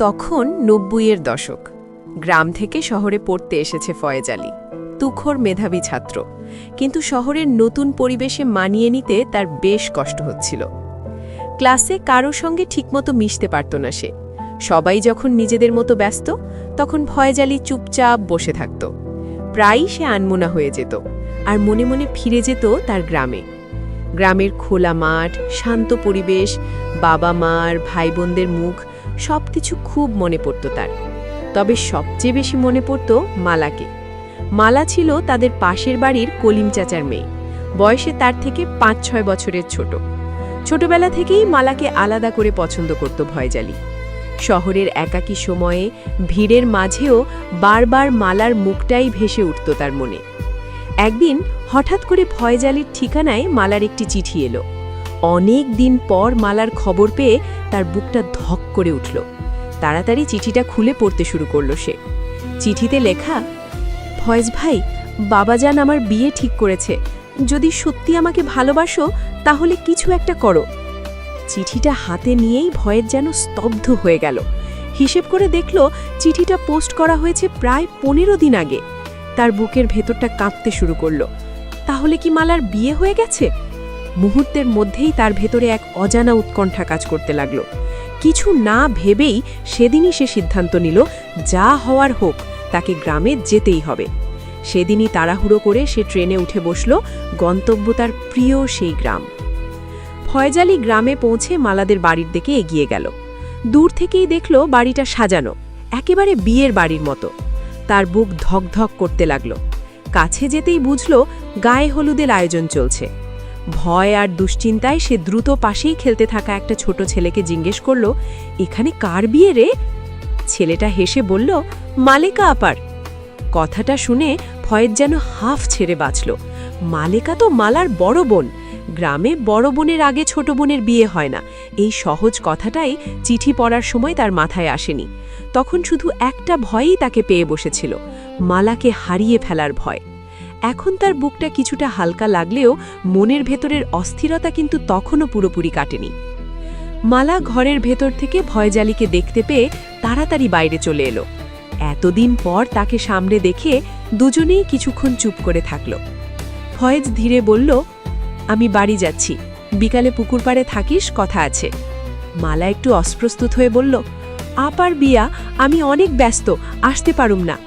তখন ৯০-এর দশক। গ্রাম থেকে শহরে পড়তে এসেছে ফয়েজ আলী। তুখোর মেধাবী ছাত্র, কিন্তু শহরের নতুন পরিবেশে মানিয়ে নিতে তার বেশ কষ্ট হচ্ছিল। ক্লাসে কারো সঙ্গে ঠিকমতো মিশতে পারত না সে। সবাই যখন নিজেদের মতো ব্যস্ত, তখন ফয়েজ আলী চুপচাপ বসে থাকত। প্রায়ই সে আনমনা হয়ে যেত আর মনে মনে ফিরে যেত তার গ্রামে। গ্রামের খোলা মাঠ, শান্ত পরিবেশ, বাবা মার, ভাই বোনদের মুখ, সবকিছু খুব মনে পড়ত তার। তবে সবচেয়ে বেশি মনে পড়ত মালাকে। মালা ছিল তাদের পাশের বাড়ির কলিম চাচার মেয়ে। বয়সে তার থেকে ৫-৬ বছরের ছোট। ছোটবেলা থেকেই মালাকে আলাদা করে পছন্দ করত ফয়েজ আলী। শহরের একাকী সময়ে ভিড়ের মাঝেও বারবার মালার মুখটাই ভেসে উঠত তার মনে। একদিন হঠাৎ করে ফয়েজ আলীর ঠিকানায় মালার একটি চিঠি এলো। অনেক দিন পর মালার খবর পেয়ে তার বুকটা ধক করে উঠল। তাড়াতাড়ি চিঠিটা খুলে পড়তে শুরু করল সে। চিঠিতে লেখা, ফয়েজ ভাই, বাবাজান আমার বিয়ে ঠিক করেছে। যদি সত্যি আমাকে ভালোবাসো তাহলে কিছু একটা করো। চিঠিটা হাতে নিয়েই ভয়ের যেন স্তব্ধ হয়ে গেল। হিসেব করে দেখল চিঠিটা পোস্ট করা হয়েছে প্রায় ১৫ দিন আগে। তার বুকের ভেতরটা কাঁপতে শুরু করল। তাহলে কি মালার বিয়ে হয়ে গেছে? মুহূর্তের মধ্যেই তার ভেতরে এক অজানা উৎকণ্ঠা কাজ করতে লাগল। কিছু না ভেবেই সেদিনই সে সিদ্ধান্ত নিল, যা হওয়ার হোক তাকে গ্রামে যেতেই হবে। সেদিনই তাড়াহুড়ো করে সে ট্রেনে উঠে বসল। গন্তব্য তার প্রিয় সেই গ্রাম। ফয়েজ আলী গ্রামে পৌঁছে মালাদের বাড়ির দিকে এগিয়ে গেল। দূর থেকেই দেখল বাড়িটা সাজানো, একেবারে বিয়ের বাড়ির মতো। তার বুক ধকধক করতে লাগল। কাছে যেতেই বুঝল গায়ে হলুদের আয়োজন চলছে। ভয় আর দুশ্চিন্তায় সে দ্রুত পাশেই খেলতে থাকা একটা ছোট ছেলেকে জিজ্ঞেস করল, এখানে কার বিয়ে রে? ছেলেটা হেসে বলল, মালেকা আপার। কথাটা শুনে ফয়েজ যেন হাফ ছেড়ে বাঁচল। মালেকা তো মালার বড় বোন। গ্রামে বড় বোনের আগে ছোট বোনের বিয়ে হয় না, এই সহজ কথাটাই চিঠি পড়ার সময় তার মাথায় আসেনি। তখন শুধু একটা ভয়ই তাকে পেয়ে বসেছিল, মালাকে হারিয়ে ফেলার ভয়। এখন তার বুকটা কিছুটা হালকা লাগলেও মনের ভেতরের অস্থিরতা কিন্তু তখনও পুরোপুরি কাটেনি। মালা ঘরের ভেতর থেকে ফয়েজ আলীকে দেখতে পেয়ে তাড়াতাড়ি বাইরে চলে এলো। এতদিন পর তাকে সামনে দেখে দুজনেই কিছুক্ষণ চুপ করে থাকল। ফয়েজ ধীরে বলল, আমি বাড়ি যাচ্ছি, বিকালে পুকুর পাড়ে থাকিস, কথা আছে। মালা একটু অস্প্রস্তুত হয়ে বলল, আপার বিয়া, আমি অনেক ব্যস্ত, আসতে পারুম না।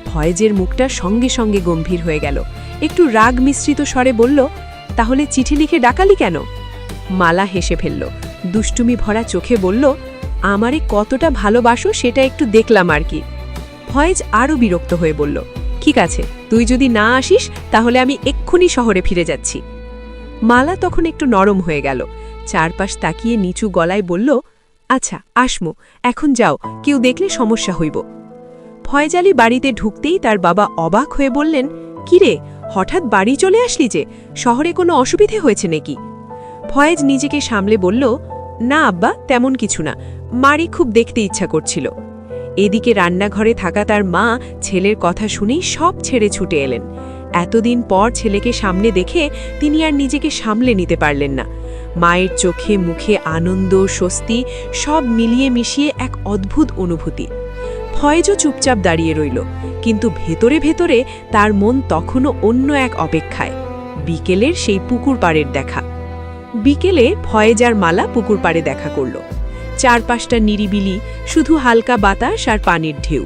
ফয়েজের মুখটা সঙ্গে সঙ্গে গম্ভীর হয়ে গেল। একটু রাগ মিশ্রিত স্বরে বলল, তাহলে চিঠি লিখে ডাকালি কেন? মালা হেসে ফেলল, দুষ্টুমি ভরা চোখে বলল, আমারে কতটা ভালোবাসো সেটা একটু দেখলাম আর কি। ফয়েজ আরও বিরক্ত হয়ে বলল, ঠিক আছে, তুই যদি না আসিস তাহলে আমি এক্ষুনি শহরে ফিরে যাচ্ছি। মালা তখন একটু নরম হয়ে গেল। চারপাশ তাকিয়ে নিচু গলায় বলল, আচ্ছা আসমু, এখন যাও, কেউ দেখলে সমস্যা হইব। ফয়েজ আলী বাড়িতে ঢুকতেই তার বাবা অবাক হয়ে বললেন, কিরে, হঠাৎ বাড়ি চলে আসলি যে? শহরে কোনো অসুবিধে হয়েছে নাকি? ফয়েজ নিজেকে সামলে বলল, না আব্বা, তেমন কিছু না, মারই খুব দেখতে ইচ্ছা করছিল। এদিকে রান্নাঘরে থাকা তার মা ছেলের কথা শুনেই সব ছেড়ে ছুটে এলেন। এতদিন পর ছেলেকে সামনে দেখে তিনি আর নিজেকে সামলে নিতে পারলেন না। মায়ের চোখে মুখে আনন্দ, স্বস্তি সব মিলিয়ে মিশিয়ে এক অদ্ভুত অনুভূতি। ফয়েজও চুপচাপ দাঁড়িয়ে রইল, কিন্তু ভেতরে ভেতরে তার মন তখনও অন্য এক অপেক্ষায়, বিকেলের সেই পুকুর পাড়ের দেখা। বিকেলে ফয়েজ আর মালা পুকুর পাড়ে দেখা করল। চারপাশটা নিরিবিলি, শুধু হালকা বাতাস আর পানির ঢেউ।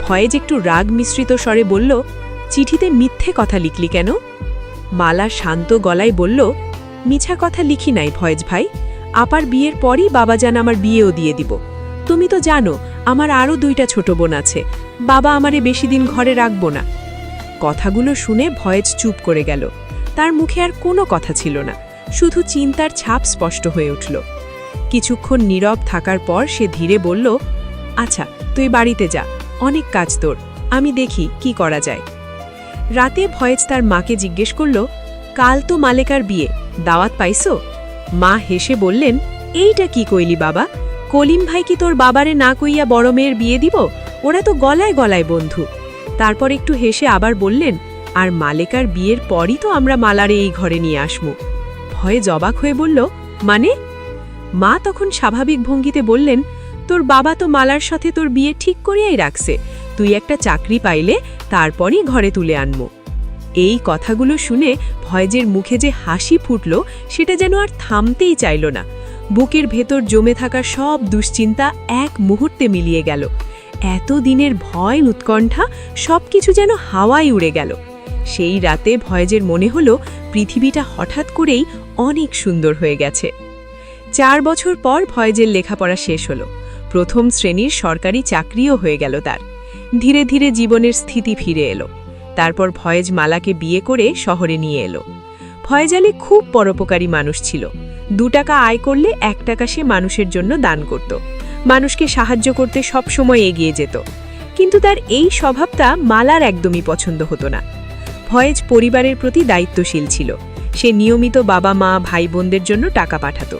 ফয়েজ একটু রাগ মিশ্রিত স্বরে বলল, চিঠিতে মিথ্যে কথা লিখলি কেন? মালা শান্ত গলায় বলল, মিছা কথা লিখি নাই ফয়েজ ভাই, আপার বিয়ের পরই বাবাজান আমার বিয়েও দিয়ে দিব। তুমি তো জানো আমার আরও 2টা ছোট বোন আছে, বাবা আমারে বেশি দিন ঘরে রাখব না। কথাগুলো শুনে ফয়েজ চুপ করে গেল। তার মুখে আর কোনো কথা ছিল না, শুধু চিন্তার ছাপ স্পষ্ট হয়ে উঠল। কিছুক্ষণ নীরব থাকার পর সে ধীরে বলল, আচ্ছা তুই বাড়িতে যা, অনেক কাজ তোর, আমি দেখি কি করা যায়। রাতে ফয়েজ তার মাকে জিজ্ঞেস করল, কাল তো মালেকার বিয়ে, দাওয়াত পাইছো? মা হেসে বললেন, এইটা কি কইলি বাবা, কলিম ভাই কি তোর বাবারে না কইয়া বড় মেয়ের বিয়ে দিব? ওরা তো গলায় গলায় বন্ধু। তারপর একটু হেসে আবার বললেন, আর মালেকার বিয়ের পরই তো আমরা মালারে এই ঘরে নিয়ে আসমু। ফয়েজ অবাক হয়ে বলল, মানে? মা তখন স্বাভাবিক ভঙ্গিতে বললেন, তোর বাবা তো মালার সাথে তোর বিয়ে ঠিক করিয়াই রাখছে, তুই একটা চাকরি পাইলে তারপরই ঘরে তুলে আনবো। এই কথাগুলো শুনে ফয়েজের মুখে যে হাসি ফুটল সেটা যেন আর থামতেই চাইল না। বুকের ভেতর জমে থাকা সব দুশ্চিন্তা এক মুহূর্তে মিলিয়ে গেল। এত দিনের ভয় উৎকণ্ঠা সবকিছু যেন হাওয়ায় উড়ে গেল। সেই রাতে ফয়েজের মনে হলো পৃথিবীটা হঠাৎ করেই অনেক সুন্দর হয়ে গেছে। 4 বছর পর ফয়েজের লেখাপড়া শেষ হলো। প্রথম শ্রেণীর সরকারি চাকরিও হয়ে গেল তার। ধীরে ধীরে জীবনের স্থিতি ফিরে এলো। তারপর ফয়েজ মালাকে বিয়ে করে শহরে নিয়ে এলো। ফয়েজ আলী খুব পরোপকারী মানুষ ছিল। 2 টাকা আয় করলে 1 টাকা সে মানুষের জন্য দান করত। মানুষকে সাহায্য করতে সব সময় এগিয়ে যেত। কিন্তু তার এই স্বভাবটা মালার একদমই পছন্দ হতো না। ফয়েজ পরিবারের প্রতি দায়িত্বশীল ছিল। সে নিয়মিত বাবা মা ভাই বোনদের জন্য টাকা পাঠাতো।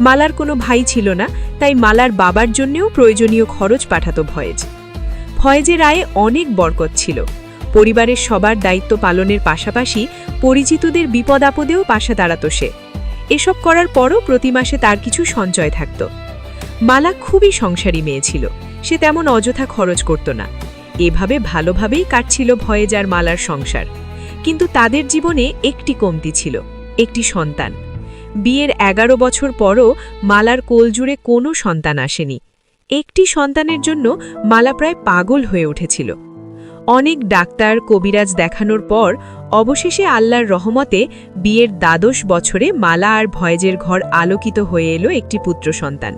মালার কোনো ভাই ছিল না, তাই মালার বাবার জন্যও প্রয়োজনীয় খরচ পাঠাতো ফয়েজ। ফয়েজের আয়ে অনেক বরকত ছিল। পরিবারের সবার দায়িত্ব পালনের পাশাপাশি পরিচিতদের বিপদ আপদেও পাশে দাঁড়াতো সে। এসব করার পরও প্রতি মাসে তার কিছু সঞ্চয় থাকত। মালা খুবই সংসারী মেয়ে ছিল। সে তেমন অযথা খরচ করত না। এভাবে ভালোভাবেই কাটছিল ফয়েজ আর মালার সংসার। কিন্তু তাদের জীবনে একটি কমতি ছিল, একটি সন্তান। বিয়ের 11 বছর পরও মালার কোলজুড়ে কোনো সন্তান আসেনি। একটি সন্তানের জন্য মালা প্রায় পাগল হয়ে উঠেছিল। অনেক ডাক্তার কবিরাজ দেখানোর পর অবশেষে আল্লাহর রহমতে বিয়ের 12 বছরে মালা আর ফয়েজের ঘর আলোকিত হয়ে এলো একটি পুত্র সন্তান।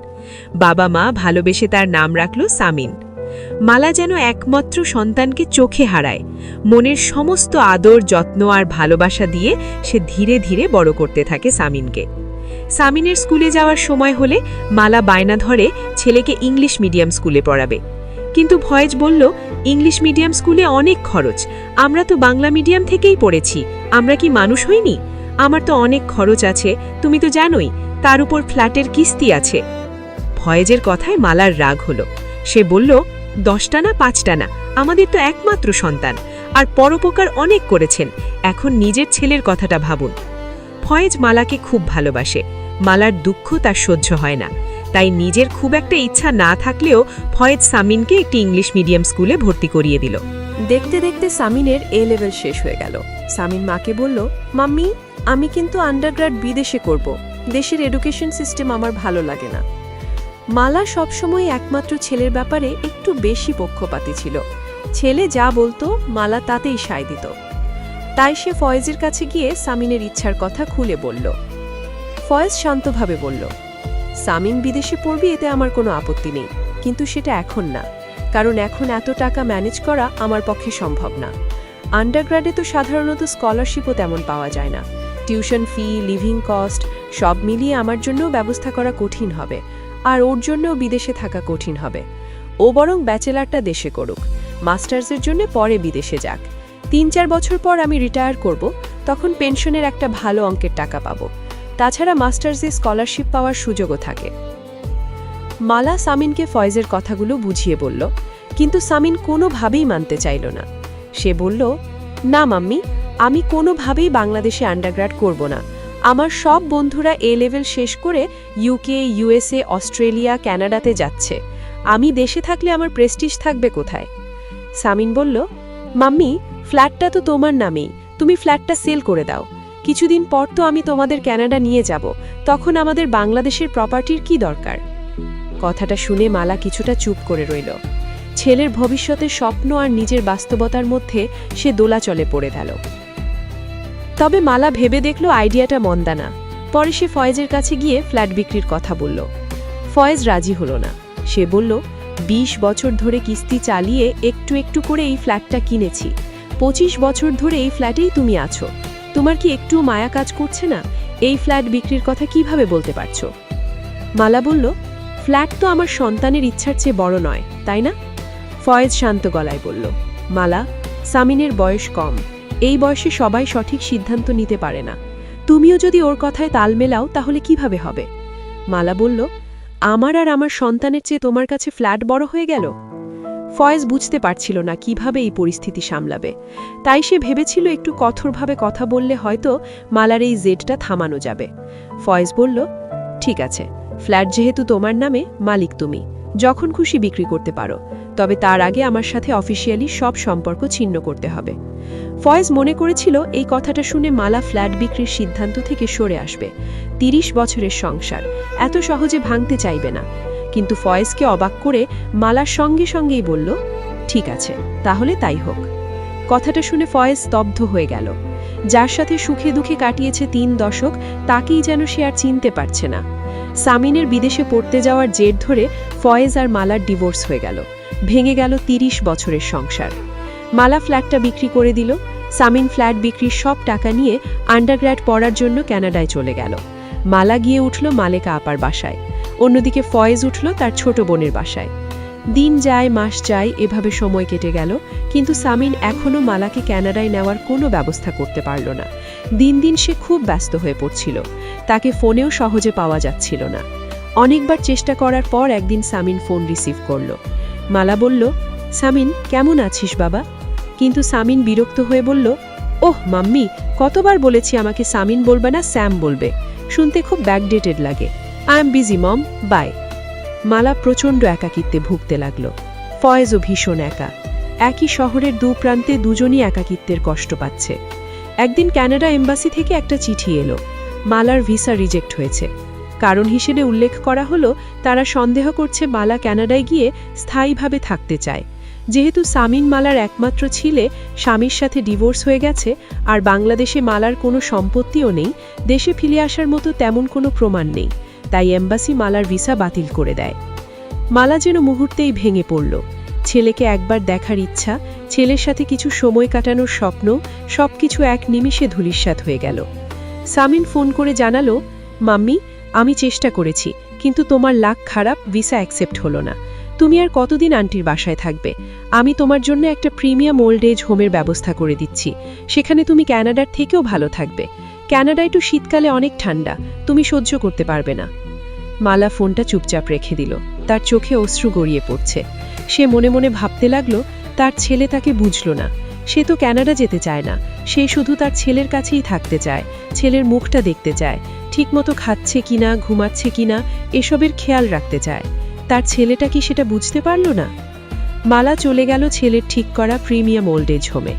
বাবা মা ভালোবেসে তার নাম রাখল সামিন। মালা যেন একমাত্র সন্তানকে চোখে হারায়। মনের সমস্ত আদর যত্ন আর ভালোবাসা দিয়ে সে ধীরে ধীরে বড় করতে থাকে সামিনকে। সামিনের স্কুলে যাওয়ার সময় হলে মালা বায়না ধরে ছেলেকে ইংলিশ মিডিয়াম স্কুলে পড়াবে। কিন্তু ফয়েজ বলল, ইংলিশ মিডিয়াম স্কুলে অনেক খরচ, আমরা তো বাংলা মিডিয়াম থেকেই পড়েছি, আমরা কি মানুষ হইনি? আমার তো অনেক খরচ আছে, তুমি তো জানোই, তার উপর ফ্ল্যাটের কিস্তি আছে। ফয়েজের কথায় মালার রাগ হলো। সে বলল, 10টা না 5টা না, আমাদের তো একমাত্র সন্তান, আর পরোপকার অনেক করেছেন, এখন নিজের ছেলের কথাটা ভাবুন। ফয়েজ মালাকে খুব ভালোবাসে। মালার দুঃখ তার সহ্য হয় না। তাই নিজের খুব একটা ইচ্ছা না থাকলেও ফয়েজ সামিনকে একটি ইংলিশ মিডিয়াম স্কুলে ভর্তি করিয়ে দিল। দেখতে দেখতে সামিনের এ লেভেল শেষ হয়ে গেল। সামিন মাকে বলল, মাম্মি, আমি কিন্তু আন্ডারগ্রেড বিদেশে করব, দেশের এডুকেশন সিস্টেম আমার ভালো লাগে না। মালা সবসময় একমাত্র ছেলের ব্যাপারে একটু বেশি পক্ষপাতী ছিল। ছেলে যা বলতো মালা তাতেই সায় দিত। তাই সে ফয়েজের কাছে গিয়ে সামিনের ইচ্ছার কথা খুলে বলল। ফয়েজ শান্তভাবে বলল, সামিন বিদেশে পড়বি, এতে আমার কোনো আপত্তি নেই, কিন্তু সেটা এখন না, কারণ এখন এত টাকা ম্যানেজ করা আমার পক্ষে সম্ভব না। আন্ডারগ্র্যাডে তো সাধারণত স্কলারশিপও তেমন পাওয়া যায় না। টিউশন ফি, লিভিং কস্ট সব মিলিয়ে আমার জন্যও ব্যবস্থা করা কঠিন হবে, আর ওর জন্যও বিদেশে থাকা কঠিন হবে। ও বরং ব্যাচেলারটা দেশে করুক, মাস্টার্সের জন্য পরে বিদেশে যাক। 3-4 বছর পর আমি রিটায়ার করব, তখন পেনশনের একটা ভালো অঙ্কের টাকা পাবো। তাছাড়া মাস্টার্সে স্কলারশিপ পাওয়ার সুযোগও থাকে। মালা সামিনকে ফয়েজের কথাগুলো বুঝিয়ে বলল, কিন্তু সামিন কোনোভাবেই মানতে চাইল না। সে বলল, না মাম্মি, আমি কোনোভাবেই বাংলাদেশে আন্ডারগ্র্যাড করব না। আমার সব বন্ধুরা এ লেভেল শেষ করে ইউকে, ইউএসএ, অস্ট্রেলিয়া, কানাডাতে যাচ্ছে। আমি দেশে থাকলে আমার প্রেস্টিজ থাকবে কোথায়? সামিন বলল, মাম্মি, ফ্ল্যাটটা তো তোমার নামেই, তুমি ফ্ল্যাটটা সেল করে দাও। কিছুদিন পর তো আমি তোমাদের কানাডা নিয়ে যাব, তখন আমাদের বাংলাদেশের প্রপার্টির কি দরকার? কথাটা শুনে মালা কিছুটা চুপ করে রইল। ছেলের ভবিষ্যতের স্বপ্ন আর নিজের বাস্তবতার মধ্যে সে দোলাচলে পড়ে গেল। তবে মালা ভেবে দেখল আইডিয়াটা মন্দা না। পরে সে ফয়েজের কাছে গিয়ে ফ্ল্যাট বিক্রির কথা বলল। ফয়েজ রাজি হলো না। সে বলল, 20 বছর ধরে কিস্তি চালিয়ে একটু একটু করে এই ফ্ল্যাটটা কিনেছি। 25 বছর ধরে এই ফ্ল্যাটেই তুমি আছো। তোমার কি একটু মায়া কাজ করছে না? এই ফ্ল্যাট বিক্রির কথা কিভাবে বলতে পারছো? মালা বলল, ফ্ল্যাট তো আমার সন্তানের ইচ্ছার চেয়ে বড় নয়, তাই না? ফয়েজ শান্ত গলায় বলল, মালা, সামিনের বয়স কম, এই বয়সে সবাই সঠিক সিদ্ধান্ত নিতে পারে না। তুমিও যদি ওর কথায় তাল মেলাও তাহলে কিভাবে হবে? মালা বলল, আমার আর আমার সন্তানের চেয়ে তোমার কাছে ফ্ল্যাট বড় হয়ে গেল? ফয়েজ বুঝতে পারছিল না কিভাবে এই পরিস্থিতি সামলাবে। তাই সে ভেবেছিল একটু কঠোরভাবে কথা বললে হয়তো মালার এই জেদটা থামানো যাবে। ফয়েজ বলল, ঠিক আছে, ফ্ল্যাট যেহেতু তোমার নামে, মালিক তুমি, যখন খুশি বিক্রি করতে পারো, তবে তার আগে আমার সাথে অফিসিয়ালি সব সম্পর্ক ছিন্ন করতে হবে। ফয়েজ মনে করেছিল এই কথাটা শুনে মালা ফ্ল্যাট বিক্রির সিদ্ধান্ত থেকে সরে আসবে। ৩০ বছরের সংসার এত সহজে ভাঙতে চাইবে না। কিন্তু ফয়েজকে অবাক করে মালার সঙ্গে সঙ্গেই বলল, ঠিক আছে, তাহলে তাই হোক। কথাটা শুনে ফয়েজ স্তব্ধ হয়ে গেল। যার সাথে সুখে দুঃখে কাটিয়েছে ৩ দশক, তাকেই যেন সে আর চিনতে পারছে না। সামিনের বিদেশে পড়তে যাওয়ার জের ধরে ফয়েজ আর মালার ডিভোর্স হয়ে গেল। ভেঙে গেল ৩০ বছরের সংসার। মালা ফ্ল্যাটটা বিক্রি করে দিল। সামিন ফ্ল্যাট বিক্রির সব টাকা নিয়ে আন্ডারগ্র্যাড পড়ার জন্য কানাডায় চলে গেল। মালা গিয়ে উঠল মালেকা আপার বাসায়। অন্যদিকে ফয়েজ উঠল তার ছোট বোনের বাসায়। দিন যায়, মাস যায়, এভাবে সময় কেটে গেল, কিন্তু সামিন এখনও মালাকে কানাডায় নেওয়ার কোনো ব্যবস্থা করতে পারল না। দিন দিন সে খুব ব্যস্ত হয়ে পড়ছিল। তাকে ফোনেও সহজে পাওয়া যাচ্ছিল না। অনেকবার চেষ্টা করার পর একদিন সামিন ফোন রিসিভ করল। মালা বলল, সামিন, কেমন আছিস বাবা? কিন্তু সামিন বিরক্ত হয়ে বলল, ওহ মাম্মি, কতবার বলেছি আমাকে সামিন বলবে না, স্যাম বলবে। শুনতে খুব ব্যাকডেটেড লাগে। I am busy mom, bye. Mala প্রচণ্ড একাকিত্বে ভুগতে লাগল। ফয়েজও ভীষণ একা। একই শহরের দুপ্রান্তে দুজনই একাকিত্বের কষ্ট পাচ্ছে। একদিন কানাডা এম্বাসি থেকে একটা চিঠি এলো। মালার ভিসা রিজেক্ট হয়েছে। কারণ হিসেবে উল্লেখ করা হলো, তারা সন্দেহ করছে মালা কানাডায় গিয়ে স্থায়ীভাবে থাকতে চায়। যেহেতু সামিন মালার একমাত্র ছেলে, স্বামীর সাথে ডিভোর্স হয়ে গেছে, আর বাংলাদেশে মালার কোনো সম্পত্তিও নেই, দেশে ফিরে আসার মতো তেমন কোনো প্রমাণ নেই, তাই এম্বাসি মালার ভিসা বাতিল করে দেয়। মালা যেন মুহূর্তেই ভেঙে পড়ল। ছেলেকে একবার দেখার ইচ্ছা, ছেলের সাথে কিছু সময় কাটানোর স্বপ্ন, সবকিছু এক নিমিষে ধূলিসাৎ হয়ে গেল। সামিন ফোন করে জানালো, মাম্মি, আমি চেষ্টা করেছি, কিন্তু তোমার লাক খারাপ, ভিসা অ্যাকসেপ্ট হলো না। তুমি আর কতদিন আন্টির বাসায় থাকবে? আমি তোমার জন্য একটা প্রিমিয়াম ওল্ড এজ হোমের ব্যবস্থা করে দিচ্ছি। সেখানে তুমি কানাডার থেকেও ভালো থাকবে। কানাডায় একটু শীতকালে অনেক ঠান্ডা, তুমি সহ্য করতে পারবে না। মালা ফোনটা চুপচাপ রেখে দিল। তার চোখে অশ্রু গড়িয়ে পড়ছে। সে মনে মনে ভাবতে লাগলো, তার ছেলে তাকে বুঝল না। সে তো কানাডা যেতে চায় না, সে শুধু তার ছেলের কাছেই থাকতে চায়, ছেলের মুখটা দেখতে চায়, ঠিকমতো খাচ্ছে কিনা, ঘুমাচ্ছে কিনা, এসবের খেয়াল রাখতে চায়। তার ছেলেটা কি সেটা বুঝতে পারল না? মালা চলে গেল ছেলের ঠিক করা প্রিমিয়াম ওল্ড এজ হোমে।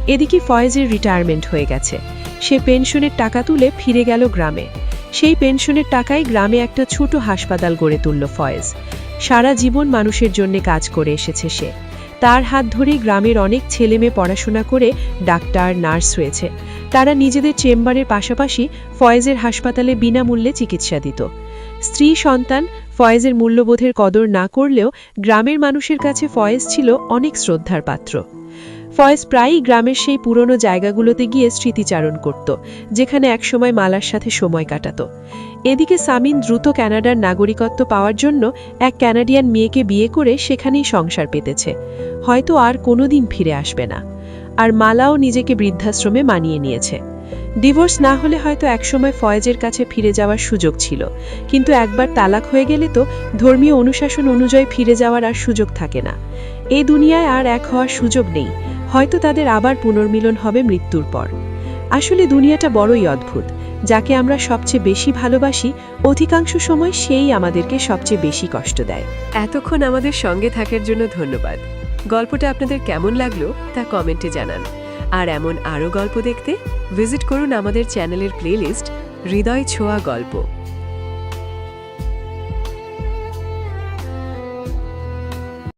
এদিকে ফয়েজের রিটায়ারমেন্ট হয়ে গেছে। সে পেনশনের টাকা তুলে ফিরে গেল গ্রামে। সেই পেনশনের টাকায় গ্রামে একটা ছোট হাসপাতাল গড়ে তুলল ফয়েজ। সারা জীবন মানুষের জন্য কাজ করে এসেছে সে। তার হাত ধরেই গ্রামের অনেক ছেলেমেয়ে পড়াশোনা করে ডাক্তার, নার্স হয়েছে। তারা নিজেদের চেম্বারের পাশাপাশি ফয়েজের হাসপাতালে বিনামূল্যে চিকিৎসা দিত। স্ত্রী, সন্তান, ফয়েজের মূল্যবোধের কদর না করলেও গ্রামের মানুষের কাছে ফয়েজ ছিল অনেক শ্রদ্ধার পাত্র। ফয়েজ প্রায়ই গ্রামের সেই পুরনো জায়গাগুলোতে গিয়ে স্মৃতিচারণ করত, যেখানে একসময় মালার সাথে সময় কাটাত। এদিকে সামিন দ্রুত কানাডার নাগরিকত্ব পাওয়ার জন্য এক কানাডিয়ান মেয়েকে বিয়ে করে সেখানেই সংসার পেতেছে। হয়তো আর কোনোদিন ফিরে আসবে না। আর মালাও নিজেকে বৃদ্ধাশ্রমে মানিয়ে নিয়েছে। ডিভোর্স না হলে হয়তো একসময় ফয়েজের কাছে ফিরে যাওয়ার সুযোগ ছিল, কিন্তু একবার তালাক হয়ে গেলে তো ধর্মীয় অনুশাসন অনুযায়ী ফিরে যাওয়ার আর সুযোগ থাকে না। এই দুনিয়ায় আর এক হওয়ার সুযোগ নেই। হয়তো তাদের আবার পুনর্মিলন হবে মৃত্যুর পর। আসলে দুনিয়াটা বড়ই অদ্ভুত। যাকে আমরা সবচেয়ে বেশি ভালোবাসি, অধিকাংশ সময় সেই আমাদেরকে সবচেয়ে বেশি কষ্ট দেয়। এতক্ষণ আমাদের সঙ্গে থাকার জন্য ধন্যবাদ। গল্পটা আপনাদের কেমন লাগলো তা কমেন্টে জানান। আর এমন আরও গল্প দেখতে ভিজিট করুন আমাদের চ্যানেলের প্লেলিস্ট হৃদয় ছোঁয়া গল্প।